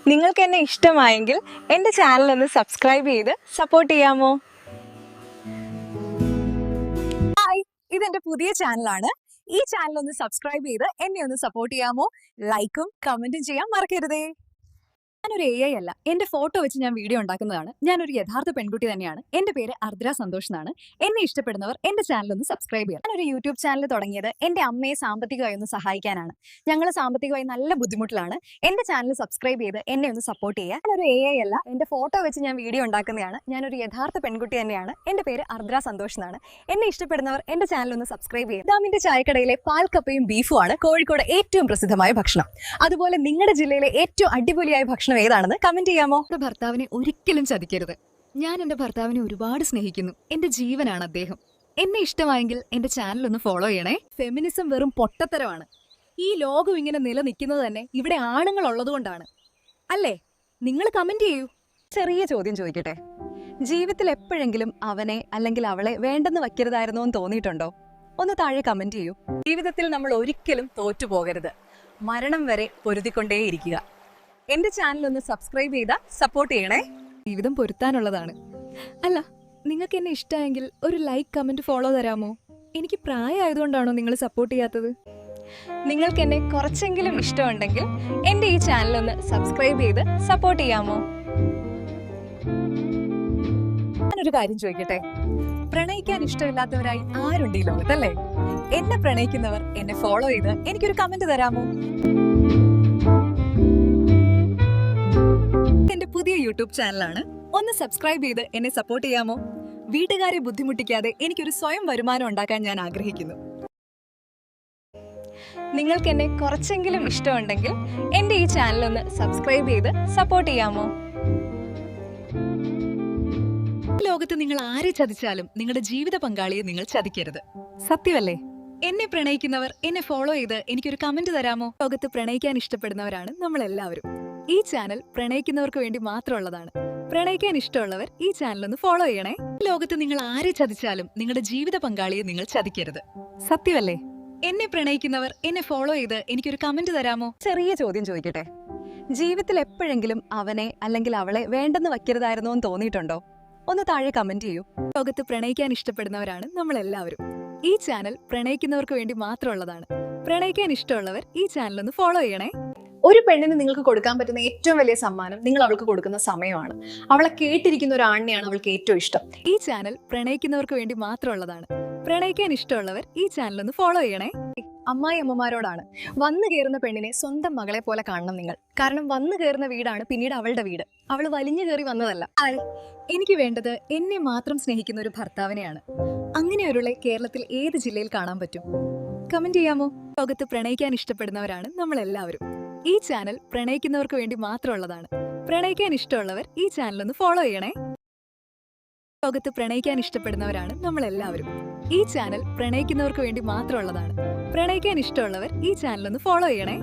നിങ്ങൾക്ക് എന്നെ ഇഷ്ടമായെങ്കിൽ എൻ്റെ ചാനൽ ഒന്ന് സബ്സ്ക്രൈബ് ചെയ്ത് സപ്പോർട്ട് ചെയ്യാമോ? ഹായ്, ഇതെന്റെ പുതിയ ചാനലാണ്. ഈ ചാനൽ ഒന്ന് സബ്സ്ക്രൈബ് ചെയ്ത് എന്നെ ഒന്ന് സപ്പോർട്ട് ചെയ്യാമോ? ലൈക്കും കമന്റും ചെയ്യാൻ മറക്കരുതേ. ഞാനൊരു AI അല്ല, എന്റെ ഫോട്ടോ വെച്ച് ഞാൻ വീഡിയോ ഉണ്ടാക്കുന്നതാണ്. ഞാനൊരു യഥാർത്ഥ പെൺകുട്ടി തന്നെയാണ്. എന്റെ പേര് അർദ്ര സന്തോഷ് എന്നാണ്. എന്നെ ഇഷ്ടപ്പെടുന്നവർ എന്റെ ചാനൽ ഒന്ന് സബ്സ്ക്രൈബ് ചെയ്യാം. ഞാനൊരു യൂട്യൂബ് ചാനൽ തുടങ്ങിയത് എന്റെ അമ്മയെ സാമ്പത്തികമായി ഒന്ന് സഹായിക്കാനാണ്. ഞങ്ങൾ സാമ്പത്തികമായി നല്ല ബുദ്ധിമുട്ടിലാണ്. എന്റെ ചാനൽ സബ്സ്ക്രൈബ് ചെയ്ത് എന്നെ ഒന്ന് സപ്പോർട്ട് ചെയ്യുക. ഞാനൊരു AI അല്ല, എന്റെ ഫോട്ടോ വെച്ച് ഞാൻ വീഡിയോ ഉണ്ടാക്കുന്നതാണ്. ഞാനൊരു യഥാർത്ഥ പെൺകുട്ടി തന്നെയാണ്. എന്റെ പേര് അർദ്ര സന്തോഷ് എന്നാണ്. എന്നെ ഇഷ്ടപ്പെടുന്നവർ എന്റെ ചാനൽ ഒന്ന് സബ്സ്ക്രൈബ് ചെയ്യുക. ദാമിന്റെ ചായക്കടയിലെ പാൽക്കപ്പയും ബീഫും ആണ് കോഴിക്കോട് ഏറ്റവും പ്രസിദ്ധമായ ഭക്ഷണം. അതുപോലെ നിങ്ങളുടെ ജില്ലയിലെ ഏറ്റവും അടിപൊളിയായ ഭക്ഷണം ഏതാണെന്ന് കമന്റ് ചെയ്യാമോ? എന്റെ ഭർത്താവിനെ ഒരിക്കലും ചതിക്കരുത്. ഞാൻ എന്റെ ഭർത്താവിനെ ഒരുപാട് സ്നേഹിക്കുന്നു. എന്റെ ജീവനാണ് അദ്ദേഹം. എന്നെ ഇഷ്ടമായെങ്കിൽ എന്റെ ചാനൽ ഒന്ന് ഫോളോ ചെയ്യണേ. ഫെമിനിസം വെറും പൊട്ടത്തരമാണ്. ഈ ലോകം ഇങ്ങനെ നിലനിൽക്കുന്നത് തന്നെ ഇവിടെ ആണുങ്ങൾ ഉള്ളതുകൊണ്ടാണ് അല്ലേ? നിങ്ങൾ കമന്റ് ചെയ്യൂ. ചെറിയ ചോദ്യം ചോദിക്കട്ടെ, ജീവിതത്തിൽ എപ്പോഴെങ്കിലും അവനെ അല്ലെങ്കിൽ അവളെ വേണ്ടെന്ന് വയ്ക്കരുതായിരുന്നോ എന്ന് തോന്നിയിട്ടുണ്ടോ? ഒന്ന് താഴെ കമന്റ് ചെയ്യൂ. ജീവിതത്തിൽ നമ്മൾ ഒരിക്കലും തോറ്റുപോകരുത്. മരണം വരെ പൊരുതിക്കൊണ്ടേയിരിക്കുക. എന്റെ ചാനൽ ഒന്ന് സബ്സ്ക്രൈബ് ചെയ്താ സപ്പോർട്ട് ചെയ്യണേ. ജീവിതം പൊരുത്താനുള്ളതാണ്. അല്ല, നിങ്ങൾക്ക് എന്നെ ഇഷ്ടമായെങ്കിൽ ഒരു ലൈക്ക് കമന്റ് ഫോളോ തരാമോ? എനിക്ക് പ്രായമായതുകൊണ്ടാണോ നിങ്ങൾ സപ്പോർട്ട് ചെയ്യാത്തത്? നിങ്ങൾക്ക് എന്നെ കുറച്ചെങ്കിലും ഇഷ്ടമുണ്ടെങ്കിൽ എൻ്റെ ഈ ചാനൽ ഒന്ന് സബ്സ്ക്രൈബ് ചെയ്ത് സപ്പോർട്ട് ചെയ്യാമോ? ഞാനൊരു കാര്യം ചോദിക്കട്ടെ, പ്രണയിക്കാൻ ഇഷ്ടമില്ലാത്തവരായി ആരുണ്ട് ഈ ലോകത്തല്ലേ? എന്നെ പ്രണയിക്കുന്നവർ എന്നെ ഫോളോ ചെയ്ത് എനിക്കൊരു കമന്റ് തരാമോ? എന്റെ പുതിയ യൂട്യൂബ് ചാനലാണ്. ഒന്ന് സബ്സ്ക്രൈബ് ചെയ്ത് എന്നെ സപ്പോർട്ട് ചെയ്യാമോ? വീട്ടുകാരെ ബുദ്ധിമുട്ടിക്കാതെ എനിക്കൊരു സ്വയം വരുമാനം ഉണ്ടാക്കാൻ ഞാൻ ആഗ്രഹിക്കുന്നു. നിങ്ങൾക്ക് എന്നെ കുറച്ചെങ്കിലും ഇഷ്ടമുണ്ടെങ്കിൽ എൻ്റെ ഈ ചാനൽ ഒന്ന് സബ്സ്ക്രൈബ് ചെയ്ത് സപ്പോർട്ട് ചെയ്യാമോ? ലോകത്ത് നിങ്ങൾ ആരെ ചതിച്ചാലും നിങ്ങളുടെ ജീവിത പങ്കാളിയെ നിങ്ങൾ ചതിക്കരുത്. സത്യമല്ലേ? എന്നെ പ്രണയിക്കുന്നവർ എന്നെ ഫോളോ ചെയ്ത് എനിക്കൊരു കമന്റ് തരാമോ? ലോകത്ത് പ്രണയിക്കാൻ ഇഷ്ടപ്പെടുന്നവരാണ് നമ്മൾ എല്ലാവരും. ഈ ചാനൽ പ്രണയിക്കുന്നവർക്ക് വേണ്ടി മാത്രമുള്ളതാണ്. പ്രണയിക്കാൻ ഇഷ്ടമുള്ളവർ ഈ ചാനൽ ഒന്ന് ഫോളോ ചെയ്യണേ. ലോകത്ത് നിങ്ങൾ ആരെ ചതിച്ചാലും നിങ്ങളുടെ ജീവിത പങ്കാളിയെ നിങ്ങൾ ചതിക്കരുത്. സത്യമല്ലേ? എന്നെ പ്രണയിക്കുന്നവർ എന്നെ ഫോളോ ചെയ്ത് എനിക്കൊരു കമന്റ് തരാമോ? ചെറിയ ചോദ്യം ചോദിക്കട്ടെ, ജീവിതത്തിൽ എപ്പോഴെങ്കിലും അവനെ അല്ലെങ്കിൽ അവളെ വേണ്ടെന്ന് വയ്ക്കരുതായിരുന്നോ എന്ന് തോന്നിയിട്ടുണ്ടോ? ഒന്ന് താഴെ കമന്റ് ചെയ്യൂ. ലോകത്ത് പ്രണയിക്കാൻ ഇഷ്ടപ്പെടുന്നവരാണ് നമ്മൾ എല്ലാവരും. ഈ ചാനൽ പ്രണയിക്കുന്നവർക്ക് വേണ്ടി മാത്രമുള്ളതാണ്. പ്രണയിക്കാൻ ഇഷ്ടമുള്ളവർ ഈ ചാനൽ ഒന്ന് ഫോളോ ചെയ്യണേ. ഒരു പെണ്ണിന് നിങ്ങൾക്ക് കൊടുക്കാൻ പറ്റുന്ന ഏറ്റവും വലിയ സമ്മാനം നിങ്ങൾ അവൾക്ക് കൊടുക്കുന്ന സമയമാണ്. അവളെ കേട്ടിരിക്കുന്ന ഒരു ആണിനെയാണ് അവൾക്ക് ഏറ്റവും ഇഷ്ടം. ഈ ചാനൽ പ്രണയിക്കുന്നവർക്ക് വേണ്ടി മാത്രമുള്ളതാണ്. പ്രണയിക്കാൻ ഇഷ്ടമുള്ളവർ ഈ ചാനൽ ഒന്ന് ഫോളോ ചെയ്യണേ. അമ്മായി അമ്മമാരോടാണ്, വന്നു കയറുന്ന പെണ്ണിനെ സ്വന്തം മകളെ പോലെ കാണണം നിങ്ങൾ. കാരണം വന്നു കയറുന്ന വീടാണ് പിന്നീട് അവളുടെ വീട്. അവൾ വലിഞ്ഞു കയറി വന്നതല്ല. എനിക്ക് വേണ്ടത് എന്നെ മാത്രം സ്നേഹിക്കുന്ന ഒരു ഭർത്താവിനെയാണ്. അങ്ങനെ ഒരുളെ കേരളത്തിൽ ഏത് ജില്ലയിൽ കാണാൻ പറ്റും? കമന്റ് ചെയ്യാമോ? ലോകത്ത് പ്രണയിക്കാൻ ഇഷ്ടപ്പെടുന്നവരാണ് നമ്മൾ എല്ലാവരും. ഈ ചാനൽ പ്രണയിക്കുന്നവർക്ക് വേണ്ടി മാത്രമുള്ളതാണ്. പ്രണയിക്കാൻ ഇഷ്ടമുള്ളവർ ഈ ചാനൽ ഒന്ന് ഫോളോ ചെയ്യണേ. ലോകത്ത് പ്രണയിക്കാൻ ഇഷ്ടപ്പെടുന്നവരാണ് നമ്മൾ എല്ലാവരും. ഈ ചാനൽ പ്രണയിക്കുന്നവർക്ക് വേണ്ടി മാത്രമുള്ളതാണ്. പ്രണയിക്കാൻ ഇഷ്ടമുള്ളവർ ഈ ചാനൽ ഒന്ന് ഫോളോ ചെയ്യണേ.